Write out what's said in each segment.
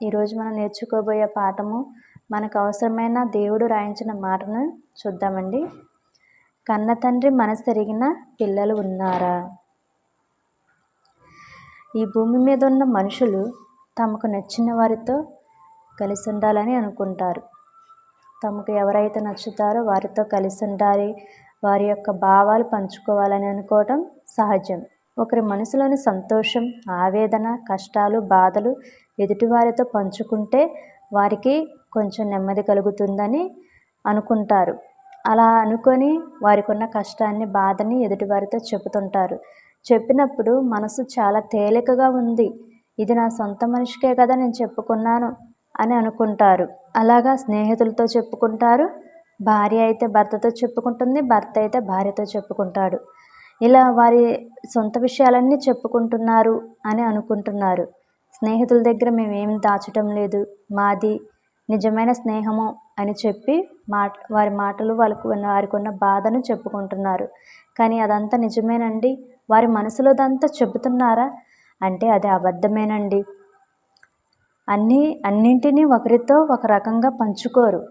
ఈరోజు మనం నేర్చుకోబోయే పాఠము మనకు అవసరమైన దేవుడు రాయించిన మాటను చూద్దామండి. కన్న తండ్రి మనసెరిగిన పిల్లలు ఉన్నారా? ఈ భూమి మీద ఉన్న మనుషులు తమకు నచ్చిన వారితో కలిసి ఉండాలని అనుకుంటారు. తమకు ఎవరైతే నచ్చుతారో వారితో కలిసి ఉండాలి, వారి యొక్క భావాలు పంచుకోవాలని అనుకోవటం సహజం. ఒకరి మనసులోని సంతోషం, ఆవేదన, కష్టాలు, బాధలు ఎదుటివారితో పంచుకుంటే వారికి కొంచెం నెమ్మది కలుగుతుందని అనుకుంటారు. అలా అనుకొని వారికి ఉన్న కష్టాన్ని, బాధని ఎదుటివారితో చెబుతుంటారు. చెప్పినప్పుడు మనసు చాలా తేలికగా ఉంది, ఇది నా సొంత మనిషికే కదా నేను చెప్పుకున్నాను అని అనుకుంటారు. అలాగా స్నేహితులతో చెప్పుకుంటారు, భార్య అయితే భర్తతో చెప్పుకుంటుంది, భర్త అయితే భార్యతో చెప్పుకుంటాడు. ఇలా వారి సొంత విషయాలన్నీ చెప్పుకుంటున్నారు అని అనుకుంటున్నారు. స్నేహితుల దగ్గర మేమేం దాచటం లేదు, మాది నిజమైన స్నేహము అని చెప్పి వారి మాటలు వారికి ఉన్న బాధను చెప్పుకుంటున్నారు. కానీ అదంతా నిజమేనండి? వారి మనసులోదంతా చెబుతున్నారా అంటే అది అబద్ధమేనండి. అన్నింటినీ ఒకరితో ఒక రకంగా పంచుకోరు,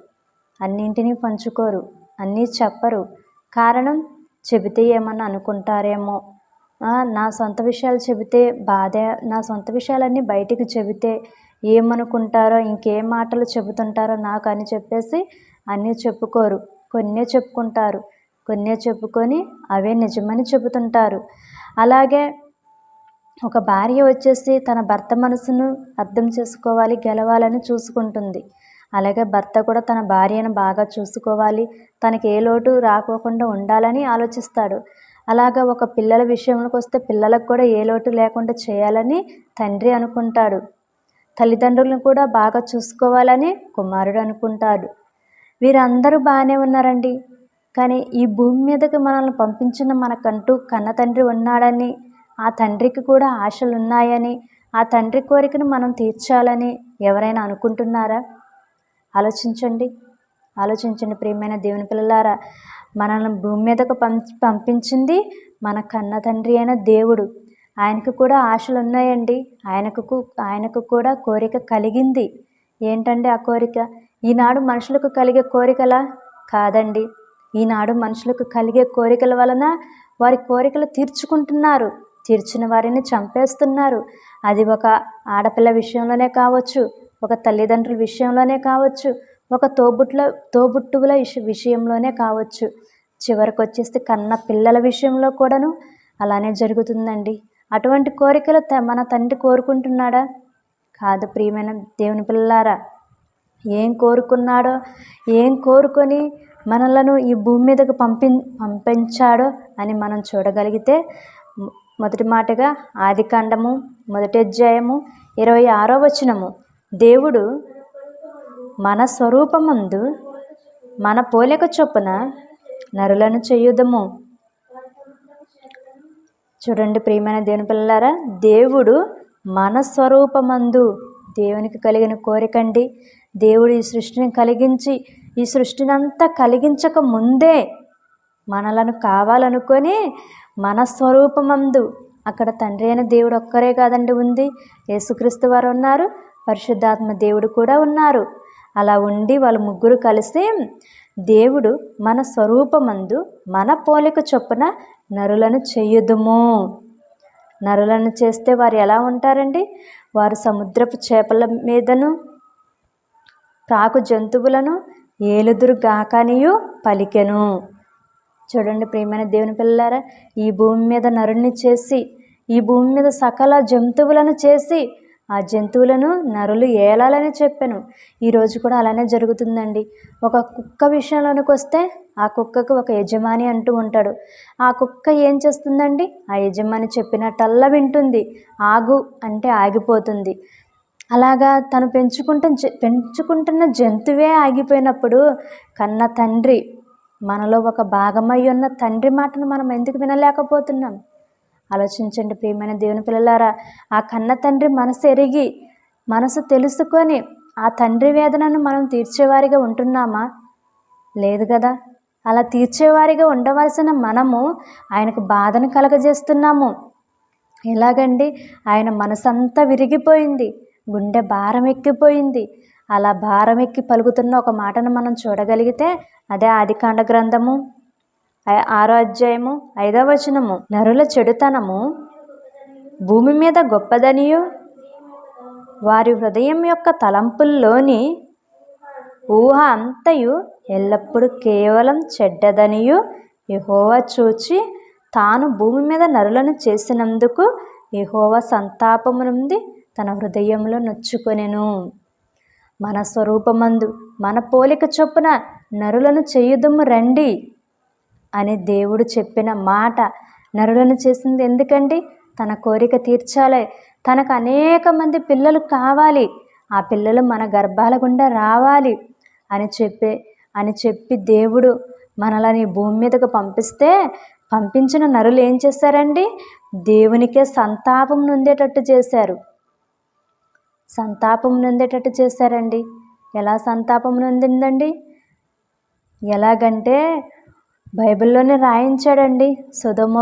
అన్నీ చెప్పరు. కారణం, చెబితే ఏమన్నా అనుకుంటారేమో, నా సొంత విషయాలు చెబితే బాధే, నా సొంత విషయాలన్నీ బయటికి చెబితే ఏమనుకుంటారో, ఇంకేం మాటలు చెబుతుంటారో నాకు అని చెప్పేసి అన్నీ చెప్పుకోరు. కొన్నే చెప్పుకుంటారు, కొన్నే చెప్పుకొని అవే నిజమని చెబుతుంటారు. అలాగే ఒక భార్య వచ్చేసి తన భర్త మనసును అర్థం చేసుకోవాలి, గెలవాలని చూసుకుంటుంది. అలాగే భర్త కూడా తన భార్యను బాగా చూసుకోవాలి, తనకి ఏ లోటు రాకోకుండా ఉండాలని ఆలోచిస్తాడు. అలాగా ఒక పిల్లల విషయంలోకి వస్తే పిల్లలకు కూడా ఏ లోటు లేకుండా చేయాలని తండ్రి అనుకుంటాడు. తల్లిదండ్రులను కూడా బాగా చూసుకోవాలని కుమారుడు అనుకుంటాడు. వీరందరూ బాగానే ఉన్నారండి. కానీ ఈ భూమి మీదకి మనల్ని పంపించిన మనకంటూ కన్న తండ్రి ఉన్నాడని, ఆ తండ్రికి కూడా ఆశలు ఉన్నాయని, ఆ తండ్రి కోరికను మనం తీర్చాలని ఎవరైనా అనుకుంటున్నారా? ఆలోచించండి ప్రియమైన దేవుని పిల్లలారా. మనల్ని భూమి మీదకు పంపించింది మన కన్న తండ్రి అయిన దేవుడు. ఆయనకు కూడా ఆశలు ఉన్నాయండి. ఆయనకు కూడా కోరిక కలిగింది. ఏంటండి ఆ కోరిక? ఈనాడు మనుషులకు కలిగే కోరికలా? కాదండి. ఈనాడు మనుషులకు కలిగే కోరికల వలన వారి కోరికలు తీర్చుకుంటున్నారు, తీర్చిన వారిని చంపేస్తున్నారు. అది ఒక ఆడపిల్ల విషయంలోనే కావచ్చు, ఒక తల్లిదండ్రుల విషయంలోనే కావచ్చు, ఒక తోబుట్టువుల విషయంలోనే కావచ్చు, చివరికి వచ్చేసి కన్న పిల్లల విషయంలో కూడాను అలానే జరుగుతుందండి. అటువంటి కోరికలు మన తండ్రి కోరుకుంటున్నాడా? కాదు ప్రియమైన దేవుని పిల్లలారా. ఏం కోరుకున్నాడో, ఏం కోరుకొని మనలను ఈ భూమి మీదకు పంపించాడో అని మనం చూడగలిగితే, మొదటి మాటగా ఆదికాండము 1వ అధ్యాయము 26వ వచనము, దేవుడు మన స్వరూపమందు మన పోలిక చొప్పున నరులను చేయుదము. చూడండి ప్రియమైన దేవుని పిల్లలారా, దేవుడు మన స్వరూపమందు, దేవునికి కలిగిన కోరికండి. దేవుడు ఈ సృష్టిని కలిగించి, ఈ సృష్టినంతా కలిగించక ముందే మనలను కావాలనుకొని మన స్వరూపమందు, అక్కడ తండ్రి అయిన దేవుడు ఒక్కరే కాదండి ఉంది, యేసుక్రీస్తు వారు ఉన్నారు, పరిశుద్ధాత్మ దేవుడు కూడా ఉన్నారు. అలా ఉండి వాళ్ళు ముగ్గురు కలిసి దేవుడు మన స్వరూపమందు మన పోలిక చొప్పున నరులను చేయుదుము. నరులను చేస్తే వారు ఎలా ఉంటారండి? వారు సముద్రపు చేపల మీదను ప్రాకు జంతువులను ఏలుదురు గాకనియు పలికెను. చూడండి ప్రియమైన దేవుని పిల్లలారా, ఈ భూమి మీద నరుని చేసి, ఈ భూమి మీద సకల జంతువులను చేసి, ఆ జంతువులను నరులు ఏలాలని చెప్పాను. ఈరోజు కూడా అలానే జరుగుతుందండి. ఒక కుక్క విషయంలోనికి వస్తే, ఆ కుక్కకు ఒక యజమాని అంటూ ఉంటాడు. ఆ కుక్క ఏం చేస్తుందండి? ఆ యజమాని చెప్పినట్టల్లా వింటుంది, ఆగు అంటే ఆగిపోతుంది. అలాగా తను పెంచుకుంటున్న జంతువే ఆగిపోయినప్పుడు కన్న తండ్రి, మనలో ఒక భాగమై ఉన్న తండ్రి మాటను మనం ఎందుకు వినలేకపోతున్నాం? ఆలోచించండి ప్రియమైన దేవుని పిల్లలారా. ఆ కన్న తండ్రి మనసు ఎరిగి, మనసు తెలుసుకొని ఆ తండ్రి వేదనను మనం తీర్చేవారిగా ఉంటున్నామా? లేదు కదా. అలా తీర్చేవారిగా ఉండవలసిన మనము ఆయనకు బాధను కలగజేస్తున్నాము. ఎలాగండి? ఆయన మనసంతా విరిగిపోయింది, గుండె భారం ఎక్కిపోయింది. అలా భారం ఎక్కి పలుకుతున్న ఒక మాటను మనం చూడగలిగితే అదే ఆదికాండ గ్రంథము 6వ అధ్యాయము 5వ వచనము. నరుల చెడుతనము భూమి మీద గొప్పదనియు వారి హృదయం యొక్క తలంపుల్లోని ఊహ అంతయు ఎల్లప్పుడూ కేవలం చెడ్డదనియు యెహోవా చూచి తాను భూమి మీద నరులను చేసినందుకు యెహోవా సంతాపము నుండి తన హృదయంలో నొచ్చుకొనెను. మన స్వరూపమందు మన పోలిక చొప్పున నరులను చేయుదుము రండి అని దేవుడు చెప్పిన మాట. నరులను చేసింది ఎందుకండి? తన కోరిక తీర్చాలి. తనకు అనేక మంది పిల్లలు కావాలి, ఆ పిల్లలు మన గర్భాల గుండా రావాలి అని చెప్పి దేవుడు మనలని భూమి మీదకు పంపించిన నరులు ఏం చేశారండి? దేవునికే సంతాపం నొందేటట్టు చేశారు. సంతాపం నొందేటట్టు చేశారండి. ఎలా సంతాపం నొందిందండి? ఎలాగంటే బైబిల్లోనే రాయించాడండి. సొదొమ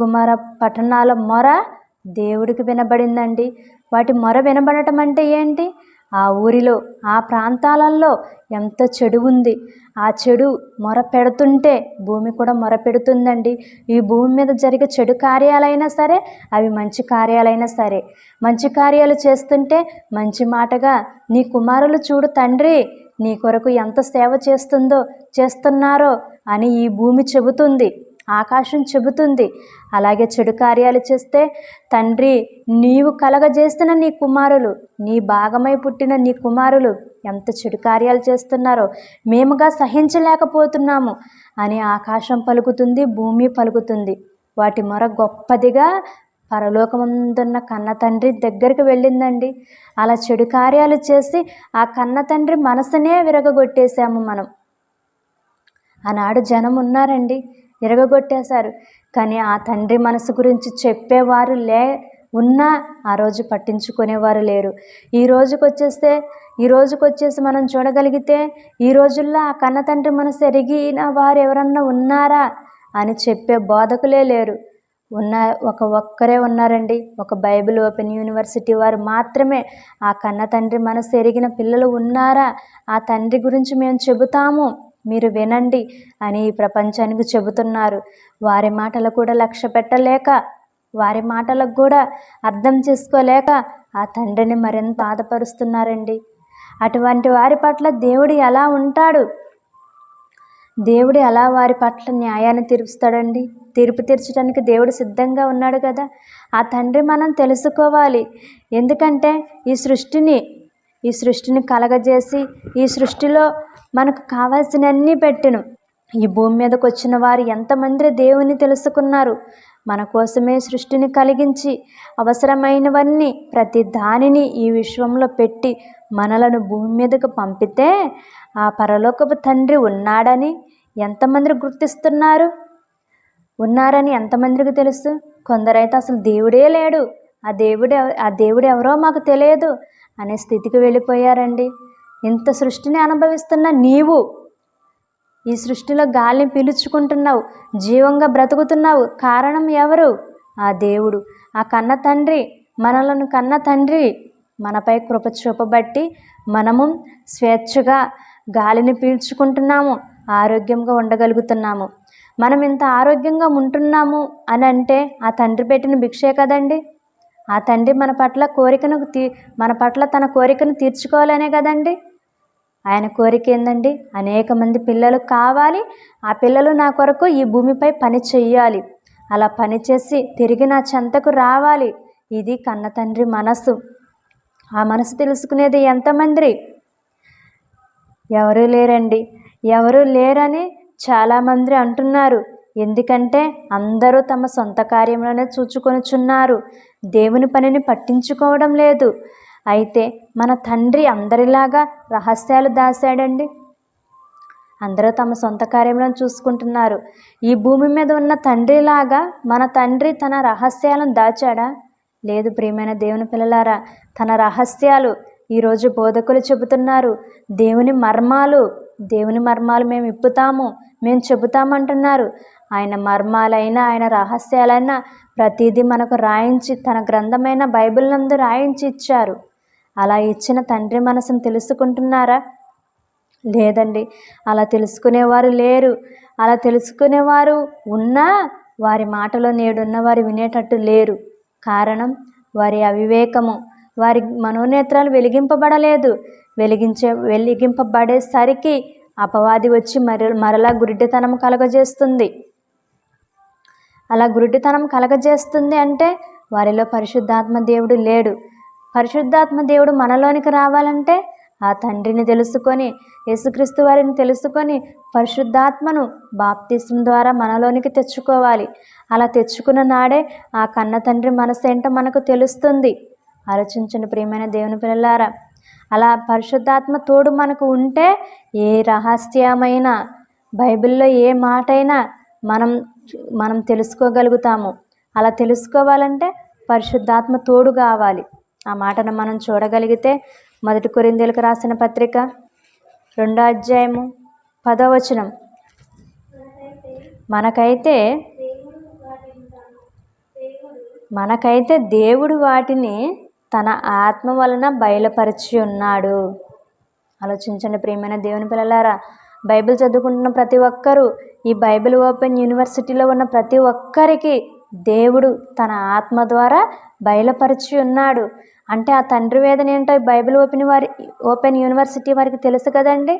గుమర పట్టణాల మొర దేవుడికి వినబడిందండి. వాటి మొర వినబడటం అంటే ఏంటి? ఆ ఊరిలో ఆ ప్రాంతాలలో ఎంత చెడు ఉంది. ఆ చెడు మొర పెడుతుంటే భూమి కూడా మొర పెడుతుందండి. ఈ భూమి మీద జరిగే చెడు కార్యాలైనా సరే, అవి మంచి కార్యాలైనా సరే, మంచి కార్యాలు చేస్తుంటే మంచి మాటగా నీ కుమారులు చూడు తండ్రి నీ కొరకు ఎంత సేవ చేస్తున్నారో అని ఈ భూమి చెబుతుంది, ఆకాశం చెబుతుంది. అలాగే చెడు కార్యాలు చేస్తే తండ్రి నీవు కలగజేసిన నీ కుమారులు, నీ భాగమై పుట్టిన నీ కుమారులు ఎంత చెడు కార్యాలు చేస్తున్నారో మేముగా సహించలేకపోతున్నాము అని ఆకాశం పలుకుతుంది, భూమి పలుకుతుంది. వాటి మొర గొప్పదిగా పరలోకమందున్న కన్న తండ్రి దగ్గరికి వెళ్ళిందండి. అలా చెడు కార్యాలు చేసి ఆ కన్న తండ్రి మనసునే విరగగొట్టేశాము మనం. ఆనాడు జనం ఉన్నారండి, విరగగొట్టేశారు. కానీ ఆ తండ్రి మనసు గురించి చెప్పేవారు ఉన్నా ఆ రోజు పట్టించుకునేవారు లేరు. ఈ రోజుకొచ్చేసి మనం చూడగలిగితే ఈ రోజుల్లో ఆ కన్న తండ్రి మనసు ఎరిగిన వారు ఎవరన్నా ఉన్నారా అని చెప్పే బోధకులే లేరు. ఒక్కరే ఉన్నారండి. ఒక బైబిల్ ఓపెన్ యూనివర్సిటీ వారు మాత్రమే ఆ కన్న తండ్రి మనసు ఎరిగిన పిల్లలు ఉన్నారా, ఆ తండ్రి గురించి మేము చెబుతాము, మీరు వినండి అని ఈ ప్రపంచానికి చెబుతున్నారు. వారి మాటలు కూడా లక్ష్య పెట్టలేక, వారి మాటలకు కూడా అర్థం చేసుకోలేక ఆ తండ్రిని మరింత బాధపరుస్తున్నారండి. అటువంటి వారి పట్ల దేవుడు ఎలా ఉంటాడు? దేవుడు ఎలా వారి పట్ల న్యాయాన్ని తీరుస్తాడండి? తీర్పు తీర్చడానికి దేవుడు సిద్ధంగా ఉన్నాడు కదా. ఆ తండ్రి మనం తెలుసుకోవాలి. ఎందుకంటే ఈ సృష్టిని కలగజేసి ఈ సృష్టిలో మనకు కావాల్సినవన్నీ పెట్టెను. ఈ భూమి మీదకి వచ్చిన వారు ఎంతమంది దేవుని తెలుసుకున్నారు? మన కోసమే సృష్టిని కలిగించి అవసరమైనవన్నీ ప్రతి దానిని ఈ విశ్వంలో పెట్టి మనలను భూమి మీదకు పంపితే ఆ పరలోకపు తండ్రి ఉన్నాడని ఎంతమంది గుర్తిస్తున్నారు? ఉన్నారని ఎంతమందికి తెలుసు? కొందరైతే అసలు దేవుడే లేడు, ఆ దేవుడు ఎవరో మాకు తెలియదు అనే స్థితికి వెళ్ళిపోయారండి. ఇంత సృష్టిని అనుభవిస్తున్న నీవు ఈ సృష్టిలో గాలిని పీల్చుకుంటున్నావు, జీవంగా బ్రతుకుతున్నావు. కారణం ఎవరు? ఆ దేవుడు, ఆ కన్న తండ్రి. మనలను కన్న తండ్రి మనపై కృప చూపబట్టి మనము స్వేచ్ఛగా గాలిని పీల్చుకుంటున్నాము, ఆరోగ్యంగా ఉండగలుగుతున్నాము. మనం ఇంత ఆరోగ్యంగా ఉంటున్నాము అని అంటే ఆ తండ్రి పెట్టిన భిక్షే కదండి. ఆ తండ్రి మన పట్ల తన కోరికను తీర్చుకోవాలనే కదండి. ఆయన కోరిక ఏందండి? అనేక మంది పిల్లలు కావాలి, ఆ పిల్లలు నా కొరకు ఈ భూమిపై పని చెయ్యాలి, అలా పనిచేసి తిరిగి నా చెంతకు రావాలి. ఇది కన్న తండ్రి మనసు. ఆ మనసు తెలుసుకునేది ఎంతమంది? ఎవరూ లేరండి. ఎవరూ లేరని చాలామంది అంటున్నారు. ఎందుకంటే అందరూ తమ సొంత కార్యంలోనే చూచుకొనుచున్నారు, దేవుని పనిని పట్టించుకోవడం లేదు. అయితే మన తండ్రి అందరిలాగా రహస్యాలు దాచాడండి. అందరూ తమ సొంత కార్యంలో చూసుకుంటున్నారు. ఈ భూమి మీద ఉన్న తండ్రిలాగా మన తండ్రి తన రహస్యాలను దాచాడా? లేదు ప్రియమైన దేవుని పిల్లలారా. తన రహస్యాలు ఈరోజు బోధకులు చెబుతున్నారు. దేవుని మర్మాలు మేము ఇప్పుతాము, మేము చెబుతామంటున్నారు. ఆయన మర్మాలైనా ఆయన రహస్యాలైనా ప్రతిదీ మనకు రాయించి తన గ్రంథమైన బైబిల్ నందు రాయించి ఇచ్చారు. అలా ఇచ్చిన తండ్రి మనసును తెలుసుకుంటున్నారా? లేదండి, అలా తెలుసుకునేవారు లేరు. అలా తెలుసుకునేవారు ఉన్నా వారి మాటలో నేడున్న వారు వినేటట్టు లేరు. కారణం వారి అవివేకము. వారి మనోనేత్రాలు వెలిగింపబడలేదు. వెలిగింపబడేసరికి అపవాది వచ్చి మరలా గుడ్డితనం కలగజేస్తుంది. అలా గుడ్డితనం కలగజేస్తుంది అంటే వారిలో పరిశుద్ధాత్మ దేవుడు లేడు. పరిశుద్ధాత్మ దేవుడు మనలోనికి రావాలంటే ఆ తండ్రిని తెలుసుకొని, యేసుక్రీస్తు వారిని తెలుసుకొని, పరిశుద్ధాత్మను బాప్తిస్మం ద్వారా మనలోనికి తెచ్చుకోవాలి. అలా తెచ్చుకున్న నాడే ఆ కన్న తండ్రి మనసు ఏంటో మనకు తెలుస్తుంది. ఆలోచించండి ప్రియమైన దేవుని పిల్లలారా. అలా పరిశుద్ధాత్మ తోడు మనకు ఉంటే ఏ రహస్యమైన బైబిల్లో ఏ మాటైనా మనం తెలుసుకోగలుగుతాము. అలా తెలుసుకోవాలంటే పరిశుద్ధాత్మ తోడు కావాలి. ఆ మాటను మనం చూడగలిగితే 1 కొరింథీయులకు రాసిన పత్రిక 2వ అధ్యాయము 10వ వచనం, మనకైతే దేవుడు వాటిని తన ఆత్మ వలన బయలుపరిచి ఉన్నాడు. ఆలోచించండి ప్రియమైన దేవుని పిల్లలారా. బైబిల్ చదువుకుంటున్న ప్రతి ఒక్కరూ, ఈ బైబిల్ ఓపెన్ యూనివర్సిటీలో ఉన్న ప్రతి ఒక్కరికి దేవుడు తన ఆత్మ ద్వారా బయలుపరిచి ఉన్నాడు. అంటే ఆ తండ్రి వేదన ఏంటో బైబిల్ ఓపెన్ యూనివర్సిటీ వారికి తెలుసు కదండి.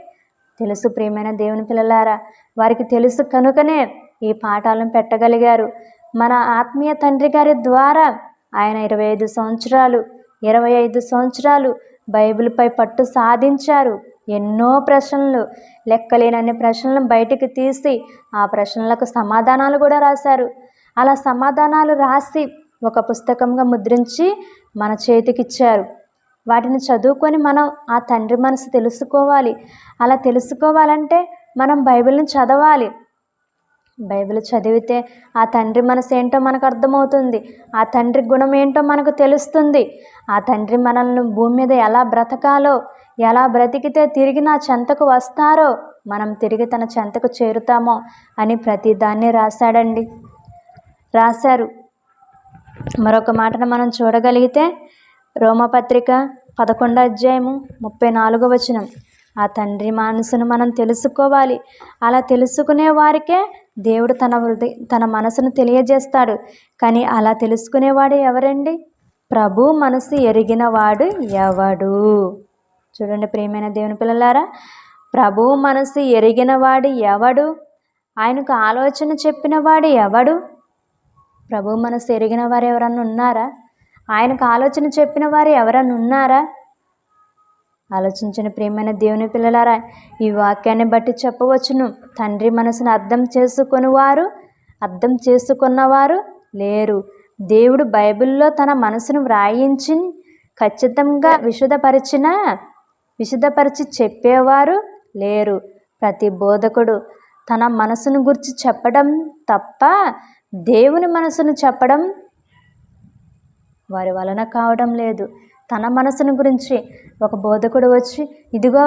తెలుసు ప్రియమైన దేవుని పిల్లలారా. వారికి తెలుసు కనుకనే ఈ పాఠాలను పెట్టగలిగారు. మన ఆత్మీయ తండ్రి గారి ద్వారా ఆయన 25 సంవత్సరాలు బైబిల్పై పట్టు సాధించారు. ఎన్నో ప్రశ్నలు, లెక్కలేనన్ని ప్రశ్నలను బయటికి తీసి ఆ ప్రశ్నలకు సమాధానాలు కూడా రాశారు. అలా సమాధానాలు రాసి ఒక పుస్తకంగా ముద్రించి మన చేతికిచ్చారు. వాటిని చదువుకొని మనం ఆ తండ్రి మనసు తెలుసుకోవాలి. అలా తెలుసుకోవాలంటే మనం బైబిల్ని చదవాలి. బైబిల్ చదివితే ఆ తండ్రి మనసు ఏంటో మనకు అర్థమవుతుంది. ఆ తండ్రి గుణం ఏంటో మనకు తెలుస్తుంది. ఆ తండ్రి మనల్ని భూమి మీద ఎలా బ్రతకాలో, ఎలా బ్రతికితే తిరిగి నా చెంతకు వస్తారో, మనం తిరిగి తన చెంతకు చేరుతామో అని ప్రతి దాన్ని రాశారు. మరొక మాటను మనం చూడగలిగితే రోమపత్రిక 11వ అధ్యాయము 34వ వచనం, ఆ తండ్రి మనసును మనం తెలుసుకోవాలి. అలా తెలుసుకునే వారికే దేవుడు తన మనసును తెలియజేస్తాడు. కానీ అలా తెలుసుకునేవాడు ఎవరండి? ప్రభు మనసు ఎరిగిన వాడు ఎవడు? చూడండి ప్రియమైన దేవుని పిల్లలారా, ప్రభు మనసు ఎరిగిన వాడు ఎవడు? ఆయనకు ఆలోచన చెప్పిన వాడు ఎవడు? ప్రభు మనసు ఎరిగిన వారు ఎవరన్నా ఉన్నారా? ఆయనకు ఆలోచన చెప్పిన వారు ఎవరన్నా ఉన్నారా? ఆలోచించిన ప్రియమైన దేవుని పిల్లలారా, ఈ వాక్యాన్ని బట్టి చెప్పవచ్చును, తండ్రి మనసును అర్థం చేసుకున్నవారు లేరు. దేవుడు బైబిల్లో తన మనసును వ్రాయించి ఖచ్చితంగా విశదపరిచి చెప్పేవారు లేరు. ప్రతి బోధకుడు తన మనసును గురించి చెప్పడం తప్ప దేవుని మనసును చెప్పడం వారి వలన కావడం లేదు. తన మనసును గురించి ఒక బోధకుడు వచ్చి, ఇదిగో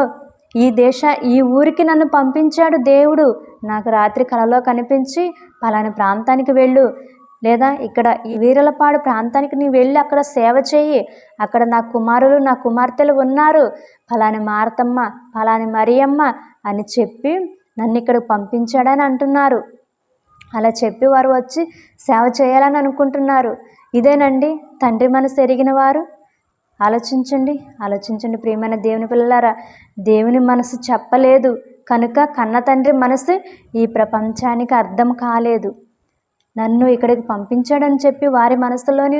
ఈ ఊరికి నన్ను పంపించాడు దేవుడు, నాకు రాత్రి కలలో కనిపించి పలాని ప్రాంతానికి వెళ్ళు, లేదా ఇక్కడ ఈ వీరలపాడు ప్రాంతానికి నీ వెళ్ళి అక్కడ సేవ చేయి, అక్కడ నా కుమారులు నా కుమార్తెలు ఉన్నారు, ఫలాని మార్తమ్మ ఫలాని మరియమ్మ అని చెప్పి నన్ను ఇక్కడికి పంపించాడని అంటున్నారు. అలా చెప్పి వారు వచ్చి సేవ చేయాలని అనుకుంటున్నారు. ఇదేనండి తండ్రి మనసు ఎరిగిన వారు? ఆలోచించండి ప్రియమైన దేవుని పిల్లలారా. దేవుని మనసు చెప్పలేదు కనుక కన్న తండ్రి మనసు ఈ ప్రపంచానికి అర్థం కాలేదు. నన్ను ఇక్కడికి పంపించాడని చెప్పి వారి మనసులోని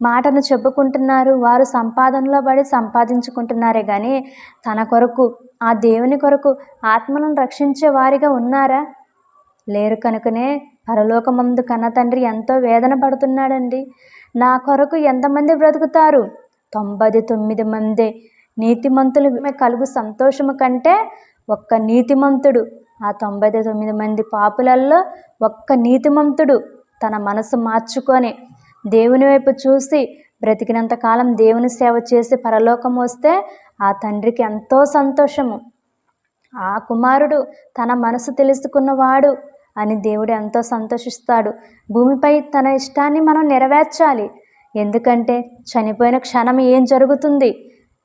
మాటను చెప్పుకుంటున్నారు. వారు సంపాదనలో పడి సంపాదించుకుంటున్నారే కానీ తన కొరకు, ఆ దేవుని కొరకు ఆత్మలను రక్షించే వారిగా ఉన్నారా? లేరు. కనుకనే పరలోకమందు కన్న తండ్రి ఎంతో వేదన పడుతున్నాడండి. నా కొరకు ఎంతమంది బ్రతుకుతారు? 99 మందే. నీతిమంతులు కలుగు సంతోషము కంటే ఒక్క నీతిమంతుడు, ఆ 99 మంది పాపులల్లో ఒక్క నీతిమంతుడు తన మనసు మార్చుకొని దేవుని వైపు చూసి బ్రతికినంత కాలం దేవుని సేవ చేసి పరలోకం వస్తే ఆ తండ్రికి ఎంతో సంతోషము. ఆ కుమారుడు తన మనసు తెలుసుకున్నవాడు అని దేవుడు ఎంతో సంతోషిస్తాడు. భూమిపై తన ఇష్టాన్ని మనం నెరవేర్చాలి. ఎందుకంటే చనిపోయిన క్షణం ఏం జరుగుతుంది?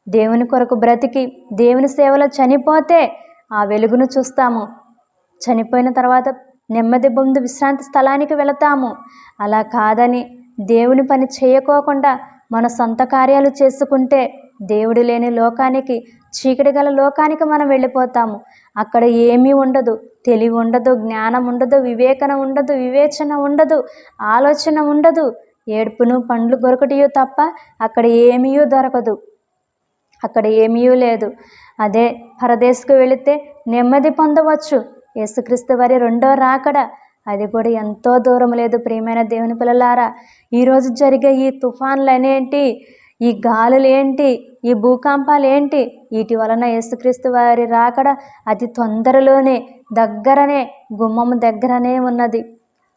దేవుని కొరకు బ్రతికి దేవుని సేవలో చనిపోతే ఆ వెలుగును చూస్తాము. చనిపోయిన తర్వాత నెమ్మది పొందు విశ్రాంతి స్థలానికి వెళతాము. అలా కాదని దేవుని పని చేయకోకుండా మన సొంత కార్యాలు చేసుకుంటే దేవుడు లేని లోకానికి, చీకటి గల లోకానికి మనం వెళ్ళిపోతాము. అక్కడ ఏమీ ఉండదు, తెలివి ఉండదు, జ్ఞానం ఉండదు, వివేచన ఉండదు, ఆలోచన ఉండదు. ఏడుపును పండ్లు గొరకటియో తప్ప అక్కడ ఏమీ దొరకదు, అక్కడ ఏమీ లేదు. అదే పరదేశకు వెళితే నెమ్మది పొందవచ్చు. యేసుక్రీస్తు వారి రెండో రాకడ అది కూడా ఎంతో దూరం లేదు. ప్రియమైన దేవుని పిల్లలారా, ఈరోజు జరిగే ఈ తుఫాన్లు అనేంటి, ఈ గాలులు ఏంటి, ఈ భూకంపాలు ఏంటి, వీటి వలన యేసుక్రీస్తు వారి రాకడ అతి తొందరలోనే, దగ్గరనే, గుమ్మము దగ్గరనే ఉన్నది.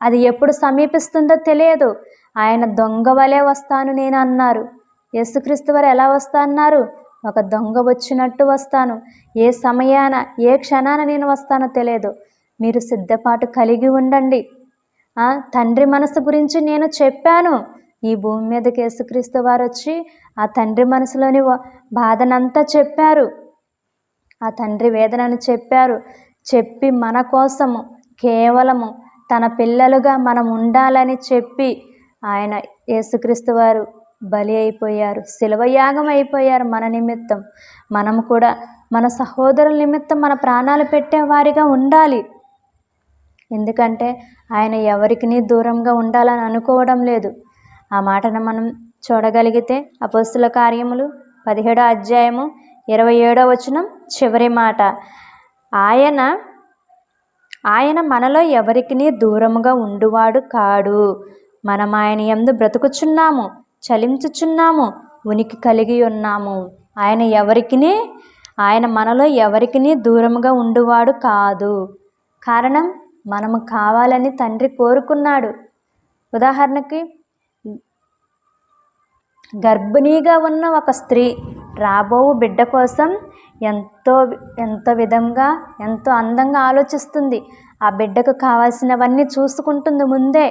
అది ఎప్పుడు సమీపిస్తుందో తెలియదు. ఆయన దొంగ వలె వస్తాను నేను అన్నారు. యేసుక్రీస్తు వారు ఎలా వస్తా అన్నారు? ఒక దొంగ వచ్చినట్టు వస్తాను. ఏ సమయాన, ఏ క్షణాన నేను వస్తానో తెలియదు. మీరు సిద్ధపాటు కలిగి ఉండండి. తండ్రి మనసు గురించి నేను చెప్పాను. ఈ భూమి మీదకి యేసుక్రీస్తు వారు వచ్చి ఆ తండ్రి మనసులోని బాధనంతా చెప్పారు. ఆ తండ్రి వేదనను చెప్పారు. చెప్పి మన కోసము కేవలము తన పిల్లలుగా మనం ఉండాలని చెప్పి ఆయన యేసుక్రీస్తు వారు బలి అయిపోయారు, శిలువ యాగం అయిపోయారు మన నిమిత్తం. మనం కూడా మన సహోదరుల నిమిత్తం మన ప్రాణాలు పెట్టేవారిగా ఉండాలి. ఎందుకంటే ఆయన ఎవరికి దూరంగా ఉండాలని అనుకోవడం లేదు. ఆ మాటను మనం చూడగలిగితే అపోస్తుల కార్యములు 17వ అధ్యాయము 27వ వచనం చివరి మాట, ఆయన మనలో ఎవరికి దూరముగా ఉండువాడు కాడు. మనం ఆయన యందు బ్రతుకుచున్నాము, చలించుచున్నాము, ఉనికి కలిగి ఉన్నాము. ఆయన మనలో ఎవరికి దూరముగా ఉండువాడు కాదు. కారణం, మనము కావాలని తండ్రి కోరుకున్నాడు. ఉదాహరణకి, గర్భిణీగా ఉన్న ఒక స్త్రీ రాబోవు బిడ్డ కోసం ఎంతో విధంగా, ఎంతో అందంగా ఆలోచిస్తుంది. ఆ బిడ్డకు కావాల్సినవన్నీ చూసుకుంటుంది. ముందే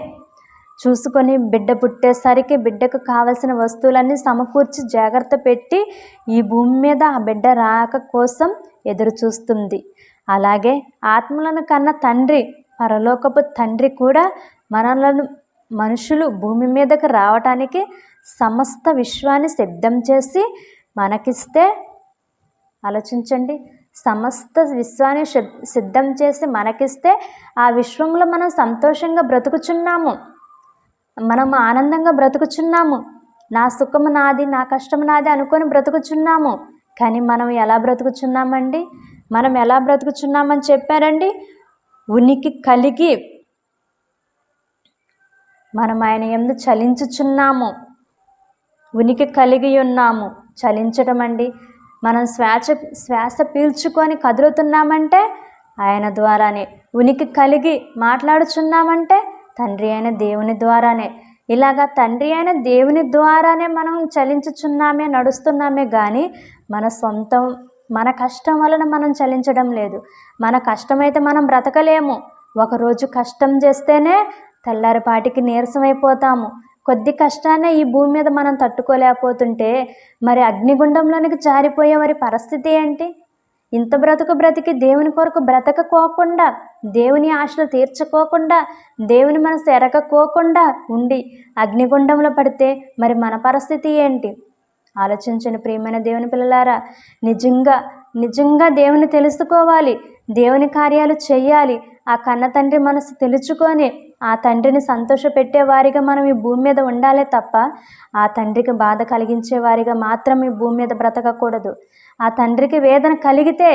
చూసుకొని బిడ్డ పుట్టేసరికి బిడ్డకు కావలసిన వస్తువులన్నీ సమకూర్చి జాగ్రత్త పెట్టి ఈ భూమి మీద ఆ బిడ్డ రాక కోసం ఎదురు చూస్తుంది. అలాగే ఆత్మలను కన్న తండ్రి, పరలోకపు తండ్రి కూడా మనుషులు భూమి మీదకు రావటానికి సమస్త విశ్వాన్ని సిద్ధం చేసి మనకిస్తే, ఆలోచించండి, సమస్త విశ్వాన్ని సిద్ధం చేసి మనకిస్తే ఆ విశ్వంలో మనం సంతోషంగా బ్రతుకుచున్నాము, మనం ఆనందంగా బ్రతుకుచున్నాము. నా సుఖము నాది, నా కష్టము నాది అనుకొని బ్రతుకుచున్నాము. కానీ మనం ఎలా బ్రతుకుచున్నామండి? మనం ఎలా బ్రతుకుచున్నామని చెప్పారండి? ఉనికి కలిగి మనం ఆయన యందు చలించుచున్నాము, ఉనికి కలిగి ఉన్నాము. చలించడం అండి, మనం శ్వాస పీల్చుకొని కదులుతున్నామంటే ఆయన ద్వారానే. ఉనికి కలిగి మాట్లాడుచున్నామంటే తండ్రి అయిన దేవుని ద్వారానే. ఇలాగా తండ్రి అయిన దేవుని ద్వారానే మనం చలించుచున్నామే, నడుస్తున్నామే. కానీ మన కష్టం వలన మనం చలించడం లేదు. మన కష్టమైతే మనం బ్రతకలేము. ఒకరోజు కష్టం చేస్తేనే తెల్లారిపాటికి నీరసమైపోతాము. కొద్ది కష్టాన్ని ఈ భూమి మీద మనం తట్టుకోలేకపోతుంటే మరి అగ్నిగుండంలోనికి జారిపోయే వారి పరిస్థితి ఏంటి? ఇంత బ్రతికి దేవుని కొరకు బ్రతకపోకుండా, దేవుని ఆశలు తీర్చుకోకుండా, దేవుని మనసు ఎరగకోకుండా ఉండి అగ్నిగుండంలో పడితే మరి మన పరిస్థితి ఏంటి? ఆలోచించండి ప్రియమైన దేవుని పిల్లలారా. నిజంగా దేవుని తెలుసుకోవాలి, దేవుని కార్యాలు చెయ్యాలి. ఆ కన్న తండ్రి మనసు తెలుసుకొని ఆ తండ్రిని సంతోషపెట్టే వారిగా మనం ఈ భూమి మీద ఉండాలే తప్ప ఆ తండ్రికి బాధ కలిగించే వారిగా మాత్రం ఈ భూమి మీద బ్రతకకూడదు. ఆ తండ్రికి వేదన కలిగితే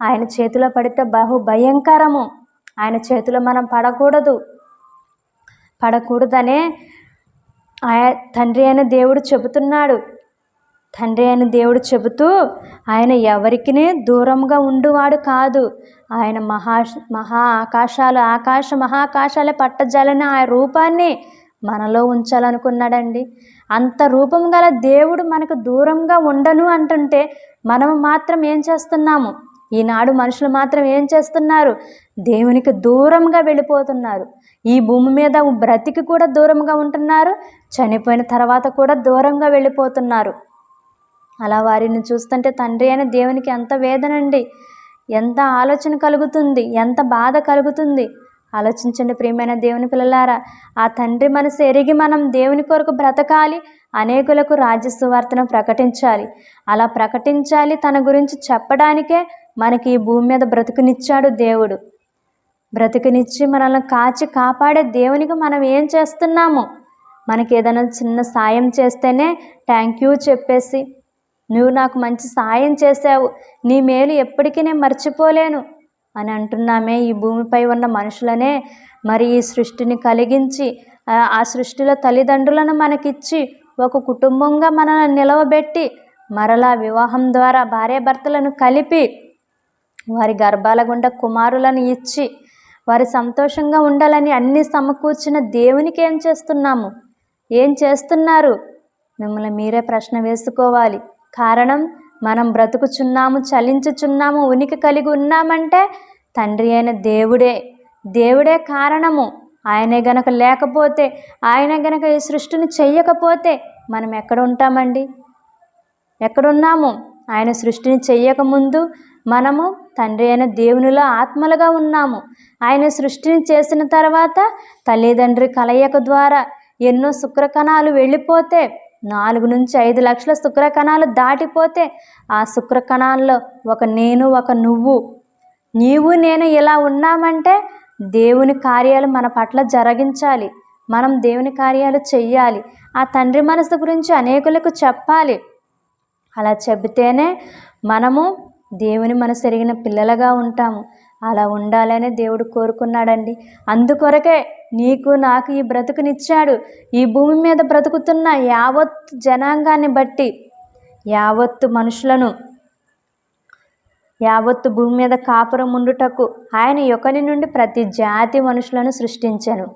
ఆయన చేతిలో పడితే బహు భయంకరము. ఆయన చేతిలో మనం పడకూడదనే తండ్రి అయిన దేవుడు చెబుతున్నాడు. తండ్రి అయిన దేవుడు చెబుతూ ఆయన ఎవరికి దూరంగా ఉండువాడు కాదు. ఆయన ఆకాశ మహాకాశాలే పట్టజాలని ఆ రూపాన్ని మనలో ఉంచాలనుకున్నాడండి. అంత రూపం గల దేవుడు మనకు దూరంగా ఉండను అంటుంటే మనం మాత్రం ఏం చేస్తున్నాము? ఈనాడు మనుషులు మాత్రం ఏం చేస్తున్నారు? దేవునికి దూరంగా వెళ్ళిపోతున్నారు. ఈ భూమి మీద బ్రతికి కూడా దూరంగా ఉంటున్నారు, చనిపోయిన తర్వాత కూడా దూరంగా వెళ్ళిపోతున్నారు. అలా వారిని చూస్తుంటే తండ్రి అయిన దేవునికి ఎంత వేదనండి, ఎంత ఆలోచన కలుగుతుంది, ఎంత బాధ కలుగుతుంది. ఆలోచించండి ప్రియమైన దేవుని పిల్లలారా. ఆ తండ్రి మనసు ఎరిగి మనం దేవుని కొరకు బ్రతకాలి, అనేకులకు రాజ్య సువార్తను ప్రకటించాలి. అలా ప్రకటించాలి, తన గురించి చెప్పడానికే మనకి ఈ భూమి మీద బ్రతుకునిచ్చాడు దేవుడు. బ్రతుకునిచ్చి మనల్ని కాచి కాపాడే దేవునికి మనం ఏం చేస్తున్నాము? మనకి ఏదైనా చిన్న సాయం చేస్తేనే థ్యాంక్ యూ చెప్పేసి, నువ్వు నాకు మంచి సాయం చేసావు, నీ మేలు ఎప్పటికీ నేను మర్చిపోలేను అని అంటున్నామే. ఈ భూమిపై ఉన్న మనుషులనే మరి ఈ సృష్టిని కలిగించి ఆ సృష్టిలో తల్లిదండ్రులను మనకిచ్చి ఒక కుటుంబంగా మనల్ని నిలవబెట్టి మరలా వివాహం ద్వారా భార్యాభర్తలను కలిపి వారి గర్భాల గుండా కుమారులను ఇచ్చి వారి సంతోషంగా ఉండాలని అన్ని సమకూర్చిన దేవునికి ఏం చేస్తున్నాము? ఏం చేస్తున్నారు? మిమ్మల్ని మీరే ప్రశ్న వేసుకోవాలి. కారణం, మనం బ్రతుకుచున్నాము, చలించుచున్నాము, ఉనికి కలిగి ఉన్నామంటే తండ్రి అయిన దేవుడే కారణము. ఆయనే గనక లేకపోతే, ఆయన గనక ఈ సృష్టిని చెయ్యకపోతే మనం ఎక్కడ ఉంటామండి? ఎక్కడున్నాము? ఆయన సృష్టిని చెయ్యకముందు మనము తండ్రి అయిన దేవునిలో ఆత్మలుగా ఉన్నాము. ఆయన సృష్టిని చేసిన తర్వాత తల్లిదండ్రి కలయిక ద్వారా ఎన్నో శుక్రకణాలు వెళ్ళిపోతే 4 నుంచి 5 లక్షల శుక్రకణాలు దాటిపోతే ఆ శుక్రకణాల్లో ఒక నేను, ఒక నీవు నేను ఇలా ఉన్నామంటే దేవుని కార్యాలు మన పట్ల జరిగించాలి. మనం దేవుని కార్యాలు చెయ్యాలి. ఆ తండ్రి మనసు గురించి అనేకులకు చెప్పాలి. అలా చెబితేనే మనము దేవుని మనసు ఎరిగిన పిల్లలుగా ఉంటాము. అలా ఉండాలనే దేవుడు కోరుకున్నాడండి. అందుకొరకే నీకు నాకు ఈ బ్రతుకునిచ్చాడు. ఈ భూమి మీద బ్రతుకుతున్న యావత్ జనాంగాన్ని బట్టి, యావత్తు మనుషులను, యావత్తు భూమి మీద కాపురం ఉండుటకు ఆయన యొక్కని నుండి ప్రతి జాతి మనుషులను సృష్టించాను.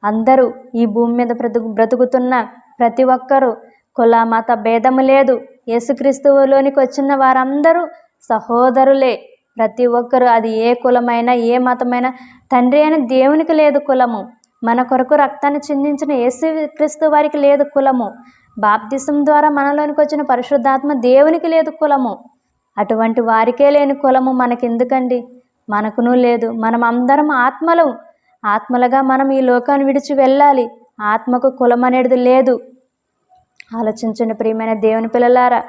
అందరూ ఈ భూమి మీద బ్రతుకుతున్న ప్రతి ఒక్కరూ కుల మత భేదము లేదు. యేసుక్రీస్తులోనికి వచ్చిన వారందరూ సహోదరులే. ప్రతి ఒక్కరు, అది ఏ కులమైనా ఏ మతమైనా, తండ్రి అయిన దేవునికి లేదు కులము. మన కొరకు రక్తాన్ని చిందించిన యేసుక్రీస్తు వారికి లేదు కులము. బాప్తిసం ద్వారా మనలోనికి వచ్చిన పరిశుద్ధాత్మ దేవునికి లేదు కులము. అటువంటి వారికే లేని కులము మనకెందుకండి? మనకును లేదు. మనం అందరం ఆత్మలుగా మనం ఈ లోకాన్ని విడిచి వెళ్ళాలి. ఆత్మకు కులం అనేది లేదు. ఆలోచించండి ప్రియమైన దేవుని పిల్లలారా.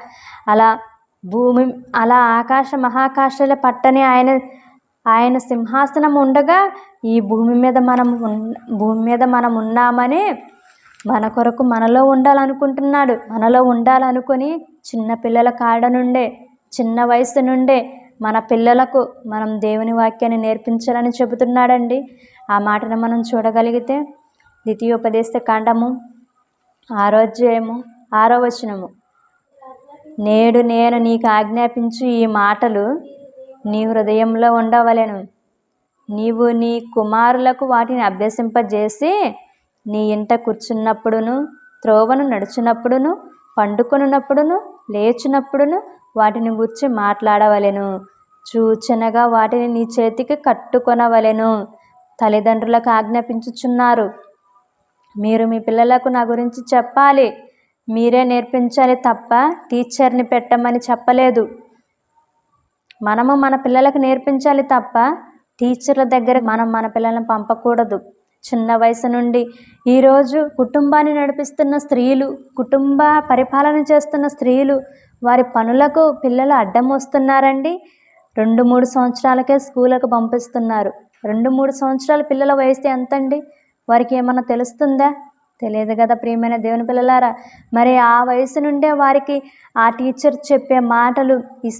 అలా ఆకాశ మహాకాశాల పట్టని ఆయన సింహాసనం ఉండగా ఈ భూమి మీద మనం ఉన్నామని మన కొరకు మనలో ఉండాలనుకుంటున్నాడు. మనలో ఉండాలనుకొని చిన్న పిల్లల కాడ నుండే, చిన్న వయసు నుండే మన పిల్లలకు మనం దేవుని వాక్యాన్ని నేర్పించాలని చెబుతున్నాడండి. ఆ మాటను మనం చూడగలిగితే ద్వితీయోపదేశ కాండము 6వ అధ్యాయము 6వ వచనము, నేడు నేను నీకు ఆజ్ఞాపించు ఈ మాటలు నీ హృదయంలో ఉండవలెను. నీవు నీ కుమారులకు వాటిని అభ్యసింపజేసి నీ ఇంట కూర్చున్నప్పుడును, త్రోవను నడుచున్నప్పుడును, పండుకొనున్నప్పుడును, లేచినప్పుడును వాటిని గురించి మాట్లాడవలెను. సూచనగా వాటిని నీ చేతికి కట్టుకొనవలెను. తల్లిదండ్రులకు ఆజ్ఞాపించుచున్నారు. మీరు మీ పిల్లలకు నా గురించి చెప్పాలి, మీరే నేర్పించాలి తప్ప టీచర్ని పెట్టమని చెప్పలేదు. మనము మన పిల్లలకు నేర్పించాలి తప్ప టీచర్ల దగ్గర మనం మన పిల్లలను పంపకూడదు. చిన్న వయసు నుండి ఈరోజు కుటుంబాన్ని నడిపిస్తున్న స్త్రీలు, కుటుంబ పరిపాలన చేస్తున్న స్త్రీలు, వారి పనులకు పిల్లలు అడ్డం వస్తున్నారండి. 2-3 సంవత్సరాలకే స్కూళ్ళకు పంపిస్తున్నారు. 2-3 సంవత్సరాల పిల్లల వయసు ఎంతండి? వారికి ఏమన్నా తెలుస్తుందా? తెలియదు కదా ప్రియమైన దేవుని పిల్లలారా. మరి ఆ వయసు నుండే వారికి ఆ టీచర్ చెప్పే మాటలు, ఈ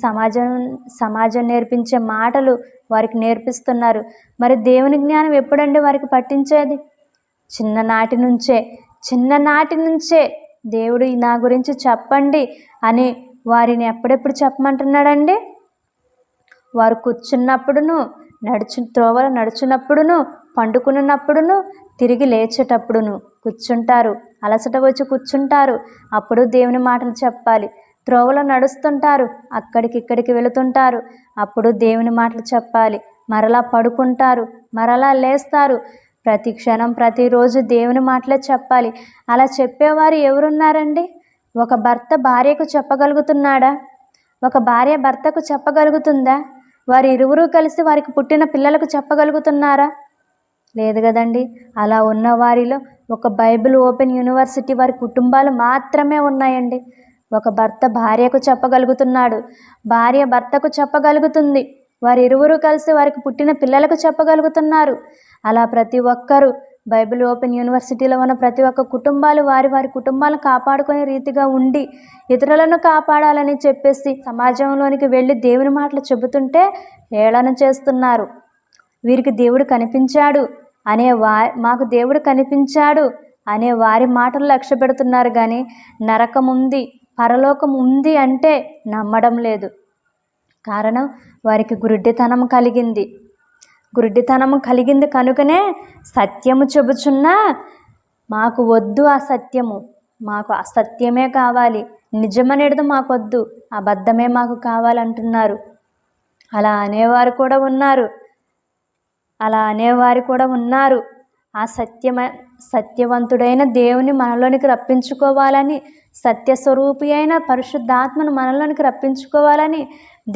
సమాజం నేర్పించే మాటలు వారికి నేర్పిస్తున్నారు. మరి దేవుని జ్ఞానం ఎప్పుడండి వారికి పట్టించేది? చిన్ననాటి నుంచే దేవుడు నా గురించి చెప్పండి అని వారిని ఎప్పుడెప్పుడు చెప్పమంటున్నాడండి? వారు కూర్చున్నప్పుడును, త్రోవలు నడుచున్నప్పుడును, పండుకున్నప్పుడును, తిరిగి లేచేటప్పుడును కూర్చుంటారు. అలసట వచ్చి కూర్చుంటారు. అప్పుడు దేవుని మాటలు చెప్పాలి. త్రోవలో నడుస్తుంటారు, అక్కడికి ఇక్కడికి వెళుతుంటారు, అప్పుడు దేవుని మాటలు చెప్పాలి. మరలా పడుకుంటారు, మరలా లేస్తారు. ప్రతి క్షణం ప్రతిరోజు దేవుని మాటలే చెప్పాలి. అలా చెప్పేవారు ఎవరున్నారండి? ఒక భర్త భార్యకు చెప్పగలుగుతున్నాడా? ఒక భార్య భర్తకు చెప్పగలుగుతుందా? వారి ఇరువురు కలిసి వారికి పుట్టిన పిల్లలకు చెప్పగలుగుతున్నారా? లేదు కదండి. అలా ఉన్న వారిలో ఒక బైబిల్ ఓపెన్ యూనివర్సిటీ వారి కుటుంబాలు మాత్రమే ఉన్నాయండి. ఒక భర్త భార్యకు చెప్పగలుగుతున్నాడు, భార్య భర్తకు చెప్పగలుగుతుంది, వారి ఇరువురు కలిసి వారికి పుట్టిన పిల్లలకు చెప్పగలుగుతున్నారు. అలా ప్రతి ఒక్కరూ బైబిల్ ఓపెన్ యూనివర్సిటీలో ఉన్న ప్రతి ఒక్క కుటుంబాలు వారి వారి కుటుంబాలను కాపాడుకునే రీతిగా ఉండి ఇతరులను కాపాడాలని చెప్పేసి సమాజంలోనికి వెళ్ళి దేవుని మాటలు చెబుతుంటే హేళన చేస్తున్నారు. వీరికి దేవుడు కనిపించాడు అనే మాకు దేవుడు కనిపించాడు అనే వారి మాటలు లక్ష్య పెడుతున్నారు కానీ నరకం ఉంది, పరలోకం ఉంది అంటే నమ్మడం లేదు. కారణం వారికి గురుడ్డితనం కలిగింది. గురుడ్డితనం కలిగింది కనుకనే సత్యము చెబుచున్నా మాకు వద్దు ఆ సత్యము, మాకు అసత్యమే కావాలి, నిజమనేది మాకొద్దు, అబద్ధమే మాకు కావాలంటున్నారు. అలా అనేవారు కూడా ఉన్నారు. ఆ సత్యవంతుడైన దేవుని మనలోనికి రప్పించుకోవాలని, సత్యస్వరూపి అయిన పరిశుద్ధాత్మను మనలోనికి రప్పించుకోవాలని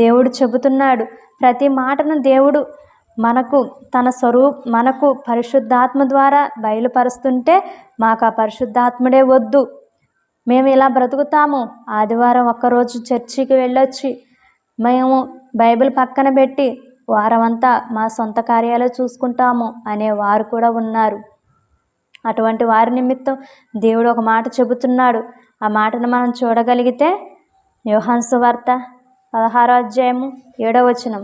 దేవుడు చెబుతున్నాడు. ప్రతి మాటను దేవుడు మనకు పరిశుద్ధాత్మ ద్వారా బయలుపరుస్తుంటే మాకు ఆ పరిశుద్ధాత్ముడే వద్దు. మేము ఇలా బ్రతుకుతాము, ఆదివారం ఒక్కరోజు చర్చికి వెళ్ళొచ్చి మేము బైబిల్ పక్కన పెట్టి వారం అంతా మా సొంత కార్యాలే చూసుకుంటాము అనేవారు కూడా ఉన్నారు. అటువంటి వారి నిమిత్తం దేవుడు ఒక మాట చెబుతున్నాడు. ఆ మాటను మనం చూడగలిగితే యోహాను సువార్త 16వ అధ్యాయము 7వ వచనం.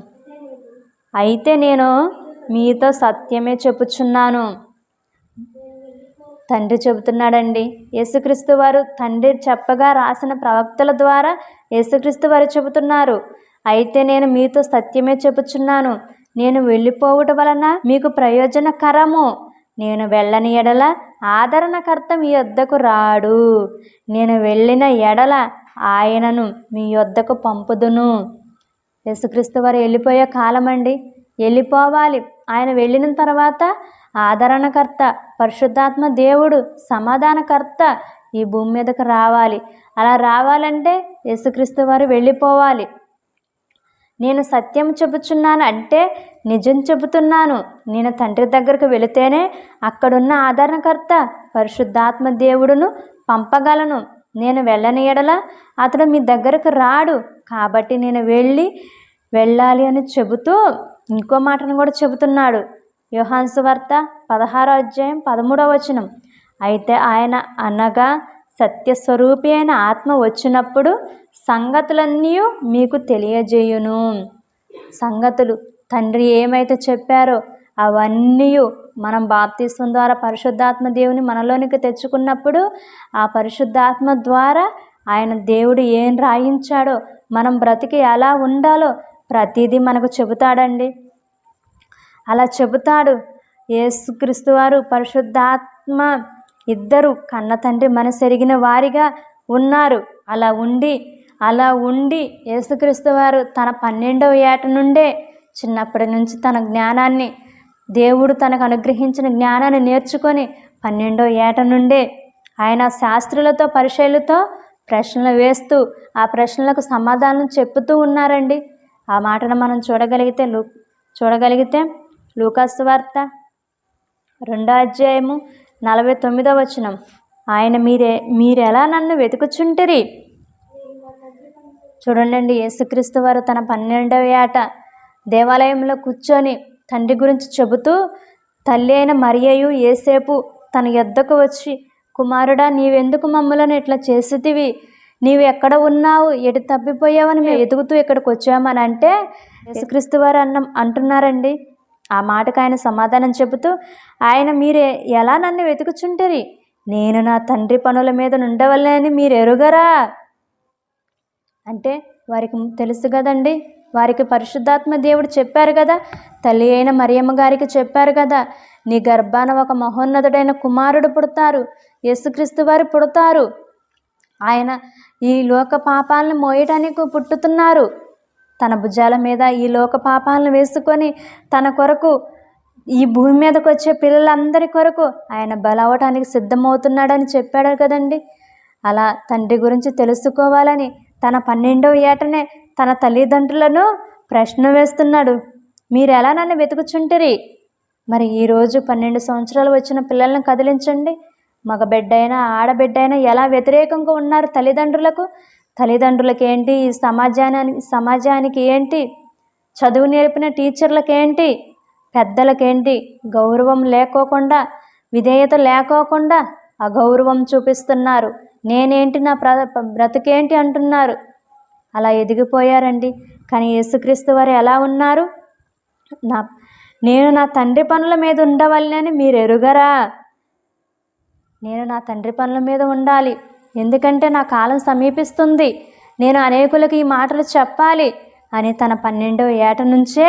అయితే నేను మీతో సత్యమే చెప్పుచున్నాను. తండ్రి చెబుతున్నాడండి. యేసుక్రీస్తు వారు తండ్రి చెప్పగా రాసిన ప్రవక్తల ద్వారా యేసుక్రీస్తు వారు చెబుతున్నారు. అయితే నేను మీతో సత్యమే చెప్పుచున్నాను, నేను వెళ్ళిపోవుట వలన మీకు ప్రయోజనకరము, నేను వెళ్ళని ఎడల ఆదరణకర్త మీ యొద్దకు రాడు, నేను వెళ్ళిన ఎడల ఆయనను మీ యొద్దకు పంపుదును. యేసుక్రీస్తు వారు వెళ్ళిపోయే కాలం అండి, వెళ్ళిపోవాలి. ఆయన వెళ్ళిన తర్వాత ఆదరణకర్త పరిశుద్ధాత్మ దేవుడు సమాధానకర్త ఈ భూమి మీదకు రావాలి. అలా రావాలంటే యేసుక్రీస్తు వారు వెళ్ళిపోవాలి. నేను సత్యం చెబుతున్నాను అంటే నిజం చెబుతున్నాను. నేను తండ్రి దగ్గరకు వెళితేనే అక్కడున్న ఆదరణకర్త పరిశుద్ధాత్మ దేవుడును పంపగలను. నేను వెళ్ళని ఎడల అతడు మీ దగ్గరకు రాడు. కాబట్టి నేను వెళ్ళాలి అని చెబుతూ ఇంకో మాటను కూడా చెబుతున్నాడు. యోహాను సువార్త 16వ అధ్యాయం 13వ వచనం. అయితే ఆయన అనగా సత్యస్వరూపి అయిన ఆత్మ వచ్చినప్పుడు సంగతులన్నీ మీకు తెలియజేయును. సంగతులు తండ్రి ఏమైతే చెప్పారో అవన్నీ మనం బాప్తిస్మం ద్వారా పరిశుద్ధాత్మ దేవుని మనలోనికి తెచ్చుకున్నప్పుడు ఆ పరిశుద్ధాత్మ ద్వారా ఆయన దేవుడు ఏం రాయించాడో మనం బ్రతికి ఎలా ఉండాలో ప్రతిదీ మనకు చెబుతాడండి. అలా చెబుతాడు. యేసుక్రీస్తు వారు పరిశుద్ధాత్మ ఇద్దరు కన్న తండ్రి మనసెరిగిన వారిగా ఉన్నారు. అలా ఉండి యేసుక్రీస్తు వారు తన 12వ ఏట నుండే చిన్నప్పటి నుంచి తన జ్ఞానాన్ని దేవుడు తనకు అనుగ్రహించిన జ్ఞానాన్ని నేర్చుకొని 12వ ఏట నుండే ఆయన శాస్త్రులతో పరిచయులతో ప్రశ్నలు వేస్తూ ఆ ప్రశ్నలకు సమాధానం చెప్పుతూ ఉన్నారండి. ఆ మాటను మనం చూడగలిగితే లూకాసు వార్త 2వ అధ్యాయము 49వ వచనం. ఆయన మీరెలా నన్ను వెతుకుచుంటిరి. చూడండి, యేసుక్రీస్తు వారు తన 12వ ఏట దేవాలయంలో కూర్చొని తండ్రి గురించి చెబుతూ తల్లి అయిన మరియయు యేసేపు తన యొద్దకు వచ్చి, కుమారుడా, నీవెందుకు మమ్మలను ఇట్లా చేసితివి? నీవు ఎక్కడ ఉన్నావు? ఎటు తప్పిపోయావని మేము ఎదుగుతూ ఇక్కడికి వచ్చామని అంటే యేసుక్రీస్తు వారు అంటున్నారండి. ఆ మాటకు ఆయన సమాధానం చెబుతూ, ఆయన మీరే ఎలా నన్ను వెతుకుచుంటిరి? నేను నా తండ్రి పనుల మీద నుండవలనని మీరు ఎరుగరా? అంటే వారికి తెలుసు కదండి, వారికి పరిశుద్ధాత్మ దేవుడు చెప్పారు కదా, తల్లి అయిన మరియమ్మ గారికి చెప్పారు కదా, నీ గర్భాన ఒక మహోన్నతుడైన కుమారుడు పుడతారు, యేసుక్రీస్తు వారు పుడతారు, ఆయన ఈ లోక పాపాలను మోయటానికి పుట్టుతున్నారు, తన భుజాల మీద ఈ లోక పాపాలను వేసుకొని తన కొరకు ఈ భూమి మీదకి వచ్చే పిల్లలందరి కొరకు ఆయన బలవటానికి సిద్ధమవుతున్నాడని చెప్పాడు కదండి. అలా తండ్రి గురించి తెలుసుకోవాలని తన 12వ ఏటనే తన తల్లిదండ్రులను ప్రశ్న వేస్తున్నాడు. మీరు ఎలా నన్ను వెతుకుచుంటిరి? మరి ఈరోజు 12 సంవత్సరాలు వచ్చిన పిల్లలను కదిలించండి. మగ బిడ్డ అయినా ఆడబిడ్డ అయినా ఎలా వ్యతిరేకంగా ఉన్నారు తల్లిదండ్రులకు. తల్లిదండ్రులకి ఏంటి, సమాజానికి ఏంటి, చదువు నేర్పిన టీచర్లకి ఏంటి, పెద్దలకేంటి, గౌరవం లేకోకుండా, విధేయత లేకోకుండా అగౌరవం చూపిస్తున్నారు. నేనేంటి, నా బ్రతుకేంటి అంటున్నారు. అలా ఎదిగిపోయారండి. కానీ యేసుక్రీస్తు వారు ఎలా ఉన్నారు? నేను నా తండ్రి పనుల మీద ఉండవలనని మీరు ఎరుగరా? నేను నా తండ్రి పనుల మీద ఉండాలి, ఎందుకంటే నా కాలం సమీపిస్తుంది, నేను అనేకులకు ఈ మాటలు చెప్పాలి అని తన 12వ ఏట నుంచే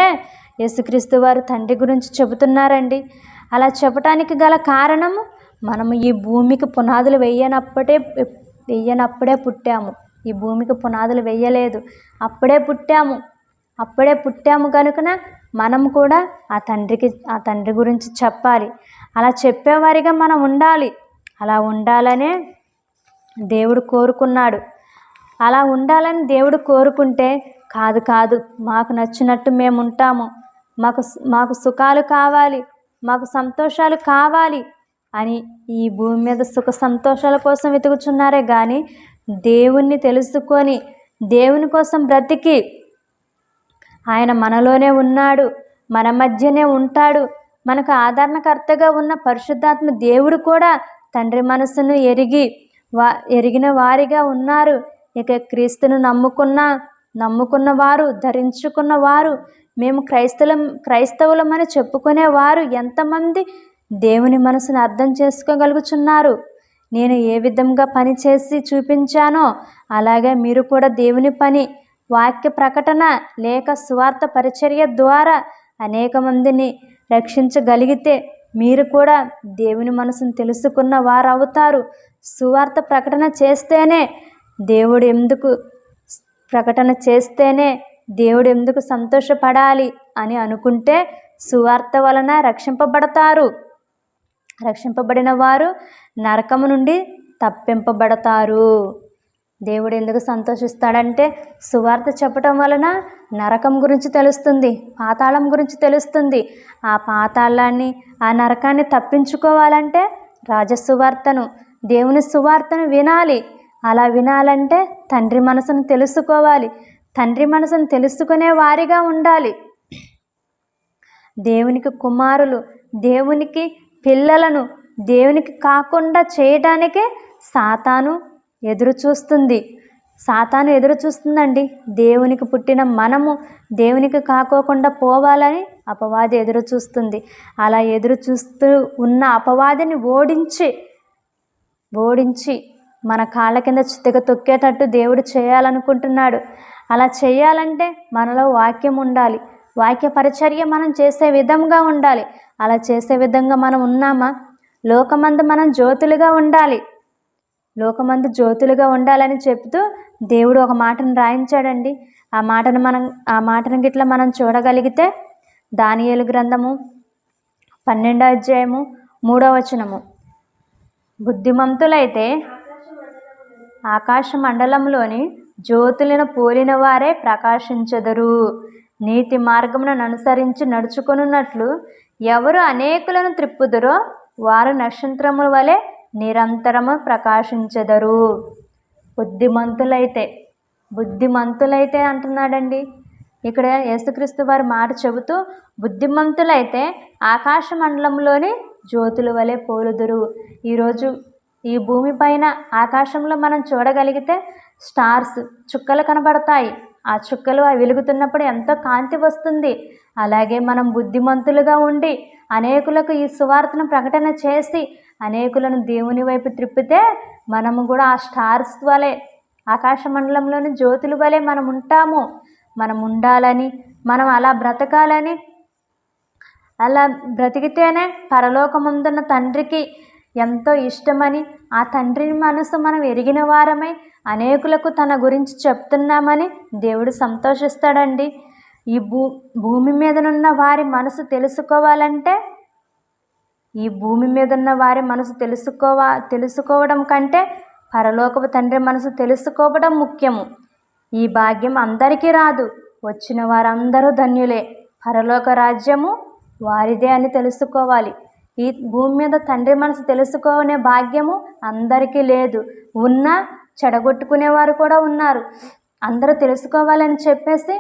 యేసుక్రీస్తు వారు తండ్రి గురించి చెబుతున్నారండి. అలా చెప్పటానికి గల కారణము, మనము ఈ భూమికి పునాదులు వెయ్యనప్పుడే పుట్టాము. ఈ భూమికి పునాదులు వెయ్యలేదు, అప్పుడే పుట్టాము కనుకన మనం కూడా ఆ తండ్రి గురించి చెప్పాలి. అలా చెప్పేవారిగా మనం ఉండాలి. అలా ఉండాలనే దేవుడు కోరుకున్నాడు. అలా ఉండాలని దేవుడు కోరుకుంటే కాదు మాకు నచ్చినట్టు మేము ఉంటాము, మాకు సుఖాలు కావాలి, మాకు సంతోషాలు కావాలి అని ఈ భూమి మీద సుఖ సంతోషాల కోసం వెతుకుచున్నారే కానీ దేవుణ్ణి తెలుసుకొని దేవుని కోసం బ్రతికి ఆయన మనలోనే ఉన్నాడు, మన మధ్యనే ఉంటాడు, మనకు ఆదరణకర్తగా ఉన్న పరిశుద్ధాత్మ దేవుడు కూడా తండ్రి మనసును ఎరిగిన వారిగా ఉన్నారు. ఇక క్రీస్తును నమ్ముకున్న వారు, ధరించుకున్న వారు, మేము క్రైస్తవులమని చెప్పుకునేవారు ఎంతమంది దేవుని మనసును అర్థం చేసుకోగలుగుచున్నారు? నేను ఏ విధంగా పని చేసి చూపించానో అలాగే మీరు కూడా దేవుని పని, వాక్య ప్రకటన లేక సువార్త పరిచర్య ద్వారా అనేక మందిని రక్షించగలిగితే మీరు కూడా దేవుని మనసును తెలుసుకున్న వారు అవుతారు. సువార్త ప్రకటన చేస్తేనే దేవుడు ఎందుకు సంతోషపడాలి అని అనుకుంటే సువార్త వలన రక్షింపబడతారు. రక్షింపబడిన వారు నరకము నుండి తప్పింపబడతారు. దేవుడు ఎందుకు సంతోషిస్తాడంటే సువార్త చెప్పటం వలన నరకం గురించి తెలుస్తుంది, పాతాళం గురించి తెలుస్తుంది. ఆ పాతాళాన్ని, ఆ నరకాన్ని తప్పించుకోవాలంటే రాజసువార్తను, దేవుని సువార్తను వినాలి. అలా వినాలంటే తండ్రి మనసును తెలుసుకోవాలి. తండ్రి మనసును తెలుసుకునే వారిగా ఉండాలి. దేవునికి కుమారులు, దేవునికి పిల్లలను దేవునికి కాకుండా చేయడానికే సాతాను ఎదురు చూస్తుందండి. దేవునికి పుట్టిన మనము దేవునికి కాకోకుండా పోవాలని అపవాది ఎదురు చూస్తుంది. అలా ఎదురు చూస్తూ ఉన్న అపవాదిని ఓడించి మన కాళ్ళ కింద చిత్తగా తొక్కేటట్టు దేవుడు చేయాలనుకుంటున్నాడు. అలా చేయాలంటే మనలో వాక్యం ఉండాలి, వాక్య పరిచర్య మనం చేసే విధంగా ఉండాలి. అలా చేసే విధంగా మనం ఉన్నామా? లోకమందు మనం జ్యోతులుగా ఉండాలని చెప్తూ దేవుడు ఒక మాటను రాయించాడండి. ఆ మాటను గిట్లా మనం చూడగలిగితే దానియేలు గ్రంథము 12వ అధ్యాయము 3వ వచనము, బుద్ధిమంతులైతే ఆకాశ మండలంలోని జ్యోతులను పోలిన వారే ప్రకాశించెదరు. నీతి మార్గమును అనుసరించి నడుచుకొనున్నట్లు ఎవరు అనేకులను త్రిప్పుదురో వారు నక్షత్రముల వలె నిరంతరము ప్రకాశించెదరు. బుద్ధిమంతులైతే అంటున్నాడండి. ఇక్కడ యేసుక్రీస్తు వారి మాట చెబుతూ బుద్ధిమంతులైతే ఆకాశ మండలంలోని జ్యోతుల వలె పోలుదురు. ఈరోజు ఈ భూమిపైన ఆకాశంలో మనం చూడగలిగితే స్టార్స్, చుక్కలు కనబడతాయి. ఆ చుక్కలు అవి వెలుగుతున్నప్పుడు ఎంతో కాంతి వస్తుంది. అలాగే మనం బుద్ధిమంతులుగా ఉండి అనేకులకు ఈ సువార్తను ప్రకటన చేసి అనేకులను దేవుని వైపు త్రిప్పితే మనము కూడా ఆ స్టార్స్ వలె, ఆకాశ మండలంలోని జ్యోతుల వలె మనం ఉంటాము. మనం ఉండాలని, మనం అలా బ్రతకాలని, అలా బ్రతికితేనే పరలోకముందున్న తండ్రికి ఎంతో ఇష్టమని, ఆ తండ్రి మనసు మనం ఎరిగిన వారమై అనేకులకు తన గురించి చెప్తున్నామని దేవుడు సంతోషిస్తాడండి. ఈ భూమి మీదనున్న వారి మనసు తెలుసుకోవాలంటే, ఈ భూమి మీద ఉన్న వారి మనసు తెలుసుకోవడం కంటే పరలోకపు తండ్రి మనసు తెలుసుకోవడం ముఖ్యము. ఈ భాగ్యం అందరికీ రాదు. వచ్చిన వారందరూ ధన్యులే. పరలోక రాజ్యము వారిదే అని తెలుసుకోవాలి. ఈ భూమి మీద తండ్రి మనసు తెలుసుకునే భాగ్యము అందరికీ లేదు. ఉన్నా చెడగొట్టుకునేవారు కూడా ఉన్నారు. అందరూ తెలుసుకోవాలని చెప్పేసి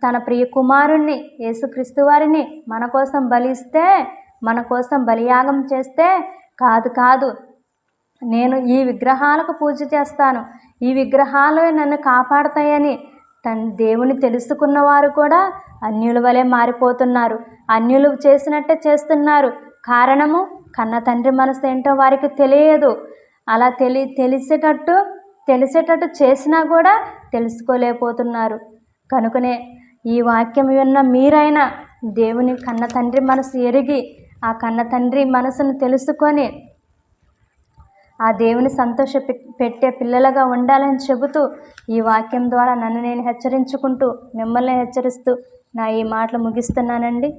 తన ప్రియ కుమారుణ్ణి యేసుక్రీస్తు వారిని మన కోసం బలిస్తే, మన కోసం బలియాగం చేస్తే, కాదు నేను ఈ విగ్రహాలకు పూజ చేస్తాను, ఈ విగ్రహాలు నన్ను కాపాడతాయని దేవుని తెలుసుకున్న వారు కూడా అన్యుల వలె మారిపోతున్నారు. అన్యులు చేసినట్టే చేస్తున్నారు. కారణము, కన్న తండ్రి మనసు ఏంటో వారికి తెలియదు. అలా తెలిసేటట్టు చేసినా కూడా తెలుసుకోలేకపోతున్నారు. కనుకనే ఈ వాక్యం విన్న మీరైనా దేవుని కన్న తండ్రి మనసు ఎరిగి, ఆ కన్న తండ్రి మనసును తెలుసుకొని ఆ దేవుని పెట్టే పిల్లలుగా ఉండాలని చెబుతూ, ఈ వాక్యం ద్వారా నన్ను నేను హెచ్చరించుకుంటూ, మిమ్మల్ని హెచ్చరిస్తూ నా ఈ మాటలు ముగిస్తున్నానండి.